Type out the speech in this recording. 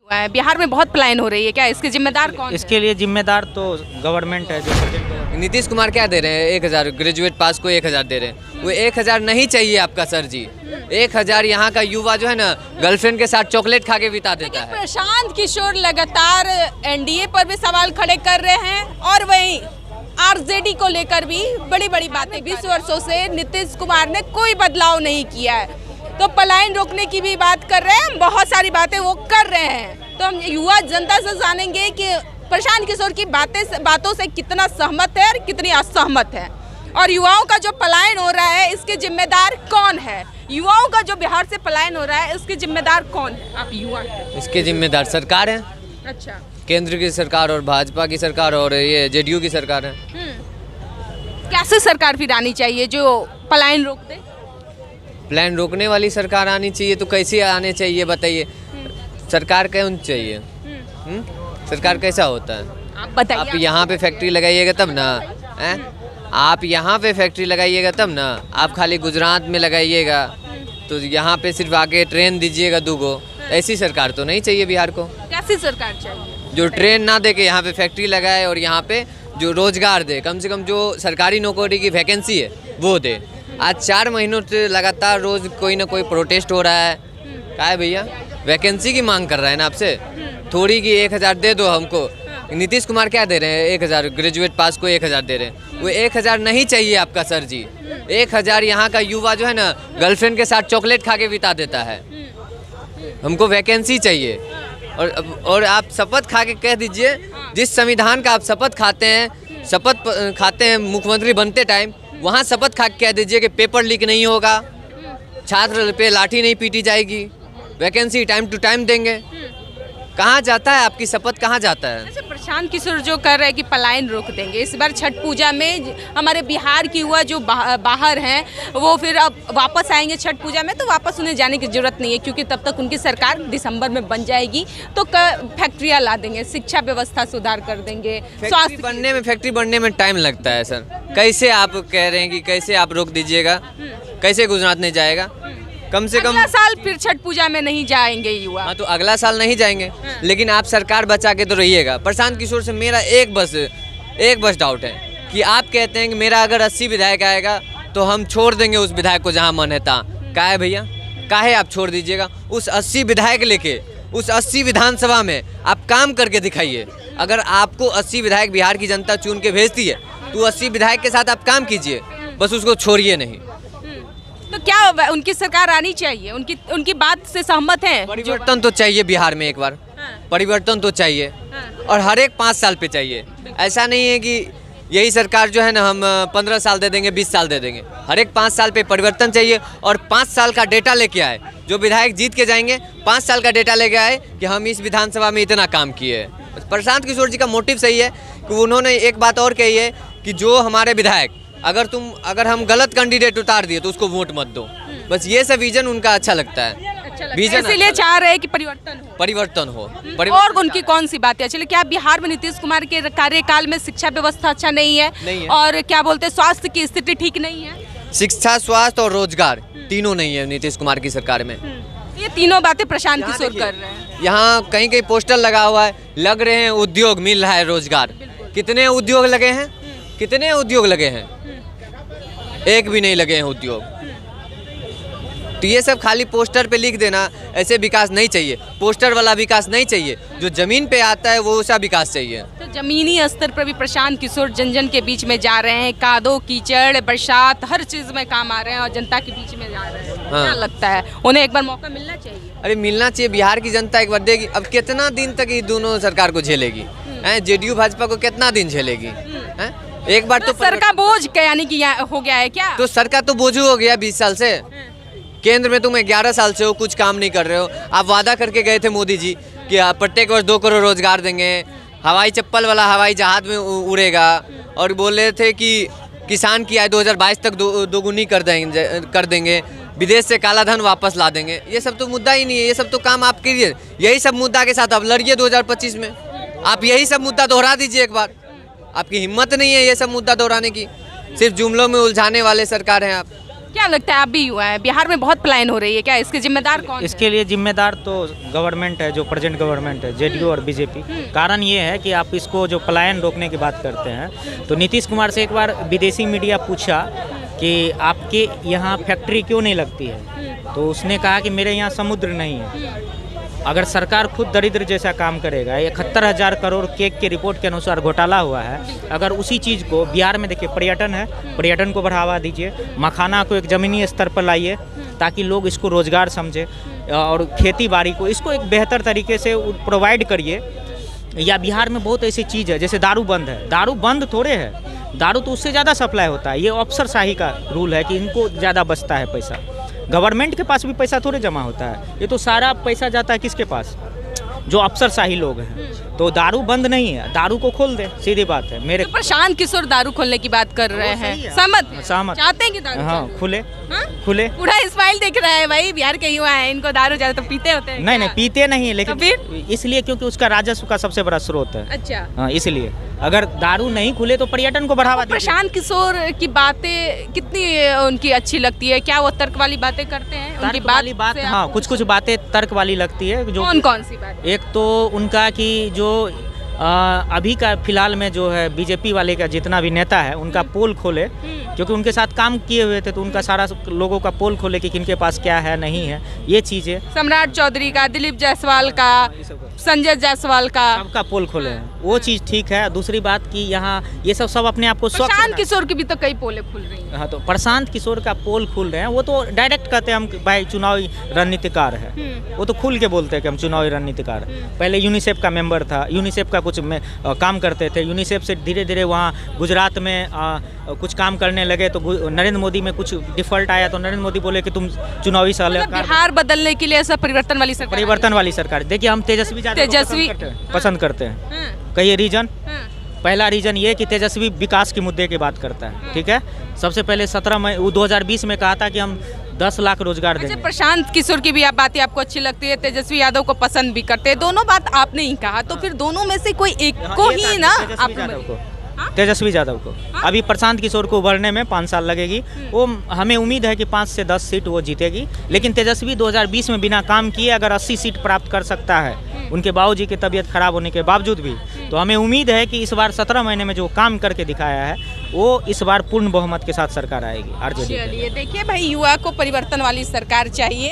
हुआ है। बिहार में बहुत पलायन हो रही है, क्या इसके जिम्मेदार कौन है? इसके लिए जिम्मेदार तो गवर्नमेंट है, जो प्रेजेंट गवर्नमेंट। नीतीश कुमार क्या दे रहे हैं? 1000 ग्रेजुएट पास को 1000 दे रहे हैं। वो 1000 नहीं चाहिए आपका सर जी। 1000 यहाँ का युवा जो है ना, गर्लफ्रेंड के साथ चॉकलेट खा के बिता देता है। प्रशांत किशोर लगातार एनडीए पर भी सवाल खड़े कर रहे हैं और वहीं आरजेडी को लेकर भी बड़ी बड़ी बातें। 20 वर्षों से नीतीश कुमार ने कोई बदलाव नहीं किया है, तो पलायन रोकने की भी बात कर रहे हैं, बहुत सारी बातें वो कर रहे हैं। तो हम युवा जनता से जानेंगे कि प्रशांत किशोर की बातों से कितना सहमत है और कितनी असहमत है, और युवाओं का जो पलायन हो रहा है इसके जिम्मेदार कौन है। युवाओं का जो बिहार से पलायन हो रहा है इसके जिम्मेदार कौन है? आप युवा हैं। इसके जिम्मेदार सरकार है, अच्छा, केंद्र की सरकार और भाजपा की सरकार और ये जेडीयू की सरकार है। कैसे सरकार फिर आनी चाहिए जो पलायन रोक दे? प्लान रोकने वाली सरकार आनी चाहिए, तो कैसे आने चाहिए बताइए? सरकार कौन चाहिए? सरकार कैसा होता है? आप बताइए। आप यहाँ पे फैक्ट्री लगाइएगा तब ना, हैं? आप यहाँ पे फैक्ट्री लगाइएगा तब ना। आप खाली गुजरात में लगाइएगा तो यहाँ पे सिर्फ आके ट्रेन दीजिएगा 2 गो। ऐसी सरकार तो नहीं चाहिए बिहार को। कैसी सरकार चाहिए? जो ट्रेन ना दे के यहाँ पे फैक्ट्री लगाए और यहाँ पे जो रोजगार दे, कम से कम जो सरकारी नौकरी की वैकेंसी है वो दे। आज 4 महीनों से लगातार रोज कोई ना कोई प्रोटेस्ट हो रहा है। क्या है भैया? वैकेंसी की मांग कर रहा है ना आपसे, थोड़ी की 1000 दे दो हमको। नीतीश कुमार क्या दे रहे हैं? 1000 ग्रेजुएट पास को 1000 दे रहे हैं। वो 1000 नहीं चाहिए आपका सर जी। 1000 यहाँ का युवा जो है ना, गर्लफ्रेंड के साथ चॉकलेट खा के बिता देता है। हमको वैकेंसी चाहिए। और आप शपथ खा के कह दीजिए, जिस संविधान का आप शपथ खाते हैं मुख्यमंत्री बनते टाइम, वहाँ शपथ खा के कह दीजिए कि पेपर लीक नहीं होगा, छात्र पे लाठी नहीं पीटी जाएगी, वैकेंसी टाइम टू टाइम देंगे। कहाँ जाता है आपकी शपथ, कहाँ जाता है? अच्छा, प्रशांत किशोर जो कर रहे हैं कि पलायन रोक देंगे, इस बार छठ पूजा में हमारे बिहार की युवा जो बाहर हैं वो फिर अब वापस आएंगे छठ पूजा में, तो वापस उन्हें जाने की जरूरत नहीं है, क्योंकि तब तक उनकी सरकार दिसंबर में बन जाएगी। तो फैक्ट्रियाँ ला देंगे, शिक्षा व्यवस्था सुधार कर देंगे, फैक्ट्री बनने में टाइम लगता है सर। कैसे आप कह रहे हैं कि कैसे आप रोक दीजिएगा? कैसे गुजरात नहीं जाएगा? कम से कम अगला साल फिर छठ पूजा में नहीं जाएंगे युवा। हाँ, तो अगला साल नहीं जाएंगे, लेकिन आप सरकार बचा के तो रहिएगा। प्रशांत किशोर से मेरा एक बस डाउट है कि आप कहते हैं कि मेरा अगर 80 विधायक आएगा तो हम छोड़ देंगे उस विधायक को जहाँ मन है तहाँ। क्या है भैया? काहे आप छोड़ दीजिएगा? उस 80 विधायक लेके उस 80 विधानसभा में आप काम करके दिखाइए। अगर आपको 80 विधायक बिहार की जनता चुन के भेजती है तो 80 विधायक के साथ आप काम कीजिए, बस उसको छोड़िए नहीं। तो क्या उनकी सरकार आनी चाहिए? उनकी बात से सहमत हैं? परिवर्तन तो चाहिए बिहार में एक बार। परिवर्तन तो चाहिए, और हर एक 5 साल पे चाहिए। ऐसा नहीं है कि यही सरकार जो है ना हम 15 साल दे देंगे, 20 साल दे देंगे। हर एक 5 साल पे परिवर्तन चाहिए, और 5 साल का डेटा लेके आए। जो विधायक जीत के जाएंगे 5 साल का डेटा लेके आए कि हम इस विधानसभा में इतना काम किए हैं। प्रशांत किशोर जी का मोटिव सही है कि उन्होंने एक बात और कही है कि जो हमारे विधायक अगर हम गलत कैंडिडेट उतार दिए तो उसको वोट मत दो। बस ये सब विजन उनका अच्छा लगता है। इसीलिए चाह रहे हैं कि परिवर्तन हो। और उनकी कौन सी बातें चलिए, क्या बिहार में नीतीश कुमार के कार्यकाल में शिक्षा व्यवस्था अच्छा नहीं है? और क्या बोलते हैं, स्वास्थ्य की स्थिति ठीक नहीं है? शिक्षा, स्वास्थ्य और रोजगार तीनों नहीं है नीतीश कुमार की सरकार में। ये तीनों बातें प्रशांत किशोर कर रहे हैं। यहाँ कहीं पोस्टर लगा हुआ है, लग रहे हैं उद्योग मिल रहा है, रोजगार। कितने उद्योग लगे हैं? कितने उद्योग लगे हैं? एक भी नहीं लगे हैं उद्योग। तो ये सब खाली पोस्टर पे लिख देना, ऐसे विकास नहीं चाहिए। पोस्टर वाला विकास नहीं चाहिए, जो जमीन पे आता है वो उसका विकास चाहिए। तो जमीनी स्तर पर भी प्रशांत किशोर जन जन के बीच में जा रहे हैं, कादो कीचड़ बरसात हर चीज में काम आ रहे हैं और जनता के बीच में जा रहे हैं। हाँ। क्या लगता है उन्हें एक बार मौका मिलना चाहिए? अरे मिलना चाहिए, बिहार की जनता एक बार देगी। अब कितना दिन तक ये दोनों सरकार को झेलेगी? जेडीयू भाजपा को कितना दिन झेलेगी? एक बार तो सर का बोझ यानी कि हो गया है क्या? तो सर का तो बोझ हो गया 20 साल से। केंद्र में तुम 11 साल से हो, कुछ काम नहीं कर रहे हो। आप वादा करके गए थे मोदी जी कि प्रत्येक वर्ष 2 करोड़ रोजगार देंगे, हवाई चप्पल वाला हवाई जहाज में उड़ेगा, और बोल रहे थे कि किसान की आय 2022 तक दोगुनी कर देंगे, विदेश से काला धन वापस ला देंगे। ये सब तो मुद्दा ही नहीं है, ये सब तो काम आप कीजिए। यही सब मुद्दा के साथ आप लड़िए 2025 में। आप यही सब मुद्दा दोहरा दीजिए एक बार। आपकी हिम्मत नहीं है ये सब मुद्दा दोहराने की, सिर्फ जुमलों में उलझाने वाले सरकार हैं आप। क्या लगता है, आप भी युवा है, बिहार में बहुत पलायन हो रही है, क्या इसके जिम्मेदार कौन है? इसके लिए जिम्मेदार तो गवर्नमेंट है, जो प्रेजेंट गवर्नमेंट है, जेडीयू और बीजेपी। कारण ये है कि आप इसको जो पलायन रोकने की बात करते हैं, तो नीतीश कुमार से एक बार विदेशी मीडिया पूछा कि आपके यहाँ फैक्ट्री क्यों नहीं लगती है, तो उसने कहा कि मेरे यहाँ समुद्र नहीं है। अगर सरकार खुद दरिद्र जैसा काम करेगा, 71,000 करोड़ केक के रिपोर्ट के अनुसार घोटाला हुआ है, अगर उसी चीज़ को बिहार में देखिए, पर्यटन है, पर्यटन को बढ़ावा दीजिए, मखाना को एक ज़मीनी स्तर पर लाइए ताकि लोग इसको रोज़गार समझे, और खेती बाड़ी को इसको एक बेहतर तरीके से प्रोवाइड करिए। या बिहार में बहुत ऐसी चीज़ है, जैसे दारू बंद है, दारू बंद थोड़े है, दारू तो उससे ज़्यादा सप्लाई होता है। ये अफसरशाही का रूल है कि इनको ज़्यादा बचता है पैसा, गवर्नमेंट के पास भी पैसा थोड़े जमा होता है, ये तो सारा पैसा जाता है किसके पास, जो अफसरशाही लोग हैं। तो दारू बंद नहीं है, दारू को खोल दे, सीधी बात है। मेरे तो प्रशांत किशोर दारू खोलने की बात कर रहे हैं, सहमत हैं? सहमत। चाहते हैं कि दारू हाँ, चले? खुले हाँ? खुले। पूरा स्माइल दिख रहा है भाई, बिहार के युवा हैं, इनको दारू ज्यादा तो पीते होते हैं नहीं क्या? नहीं, पीते नहीं है, लेकिन तो फिर? इसलिए क्योंकि उसका राजस्व का सबसे बड़ा स्रोत है। अच्छा, हाँ, इसलिए अगर दारू नहीं खुले तो पर्यटन को बढ़ावा दीजिए। प्रशांत किशोर की बातें कितनी उनकी अच्छी लगती है, क्या वो तर्क वाली बातें करते हैं? उनकी तर्क वाली बात, से हाँ, आपको कुछ कुछ बातें तर्क वाली लगती है। जो कौन कौन सी बात? एक तो उनका कि जो अभी का फिलहाल में जो है बीजेपी वाले का जितना भी नेता है, उनका पोल खोले, क्योंकि उनके साथ काम किए हुए थे, तो उनका सारा लोगों का पोल खोले कि किनके पास क्या है नहीं है, ये चीज़ें। सम्राट चौधरी का, दिलीप जायसवाल का, संजय जायसवाल का, सबका पोल खोले हैं, वो चीज़ ठीक है। दूसरी बात कि यहाँ ये सब अपने आप को स्वच्छ प्रशांत बना- किशोर की भी तो कई पोले खुल रही हैं। हाँ, तो प्रशांत किशोर का पोल खुल रहे हैं, वो तो डायरेक्ट कहते हैं हम भाई चुनावी रणनीतिकार है, वो तो खुल के बोलते हैं कि हम चुनावी रणनीतिकार। पहले यूनिसेफ का मेंबर था, यूनिसेफ का कुछ में काम करते थे, यूनिसेफ से धीरे धीरे वहाँ गुजरात में कुछ काम करने लगे, तो नरेंद्र मोदी में कुछ डिफॉल्ट आया, तो नरेंद्र मोदी बोले कि तुम चुनावी मतलब सलाहकार। बिहार बदलने के लिए ऐसा परिवर्तन वाली सरकार परिवर्तन वाली सरकार। देखिए, हम तेजस्वी यादव को तेजस्वी- पसंद करते हैं। हाँ, कहिए रीजन। हाँ, पहला रीजन ये कि तेजस्वी विकास के मुद्दे की बात करता है, ठीक है। सबसे पहले 17 मई 2020 में कहा था कि हम 10 लाख रोजगार अच्छा, देंगे। प्रशांत किशोर की भी आप बातें आपको अच्छी लगती है, तेजस्वी यादव को पसंद भी करते हैं, दोनों बात आपने ही कहा, तो फिर दोनों में से कोई एक को एक ही आदमी, ना तेजस्वी आप यादव को। हाँ? तेजस्वी यादव को। अभी प्रशांत किशोर को उभरने में 5 साल लगेगी, वो हमें उम्मीद है कि 5 से 10 सीट वो जीतेगी। लेकिन तेजस्वी 2020 में बिना काम किए अगर 80 सीट प्राप्त कर सकता है, उनके बाबूजी की तबीयत खराब होने के बावजूद भी, तो हमें उम्मीद है कि इस बार 17 महीने में जो काम करके दिखाया है, वो इस बार पूर्ण बहुमत के साथ सरकार आएगी आरजेडी। चलिए, देखिए भाई, युवा को परिवर्तन वाली सरकार चाहिए।